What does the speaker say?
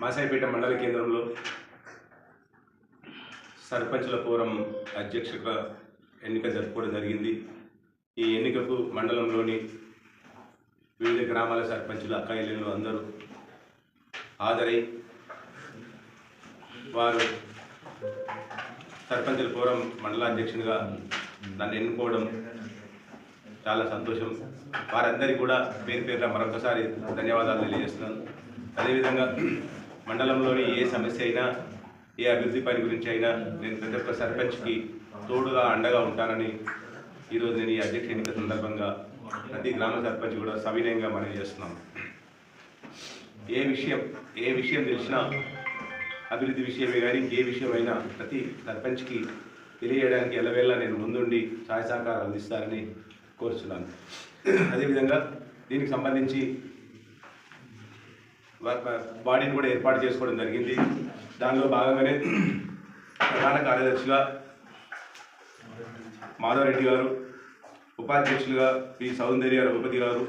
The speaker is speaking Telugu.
మాసాయిపేట మండల కేంద్రంలో సర్పంచుల ఫోరం అధ్యక్షుగా ఎన్నిక జరుపుకోవడం జరిగింది. ఈ ఎన్నికకు మండలంలోని వివిధ గ్రామాల సర్పంచులు అక్కాయిలు అందరూ హాజరై వారు సర్పంచుల ఫోరం మండలాధ్యక్షునిగా నన్ను ఎన్నుకోవడం చాలా సంతోషం. వారందరికీ కూడా పేరు పేరున మరొకసారి ధన్యవాదాలు తెలియజేస్తున్నాను. అదేవిధంగా మండలంలోని ఏ సమస్య అయినా, ఏ అభివృద్ధి పని గురించి అయినా నేను ప్రతి ఒక్క సర్పంచ్కి తోడుగా అండగా ఉంటానని ఈరోజు నేను ఈ అధ్యక్ష ఎన్నిక సందర్భంగా ప్రతి గ్రామ సర్పంచ్ కూడా సవినయంగా మనవి చేస్తున్నాను. ఏ విషయం తెలిసినా అభివృద్ధి విషయమే కానీ ఏ విషయమైనా ప్రతి సర్పంచ్కి తెలియజేయడానికి ఎల్లవేళ నేను ముందుండి సహాయ సహకారాలు అందిస్తారని కోరుతున్నాను. అదేవిధంగా దీనికి సంబంధించి బాడీని కూడా ఏర్పాటు చేసుకోవడం జరిగింది. దానిలో భాగంగానే ప్రధాన కార్యదర్శిగా మాధవరెడ్డి గారు, ఉపాధ్యక్షులుగా పి సౌందర్య రఘుపతి గారు,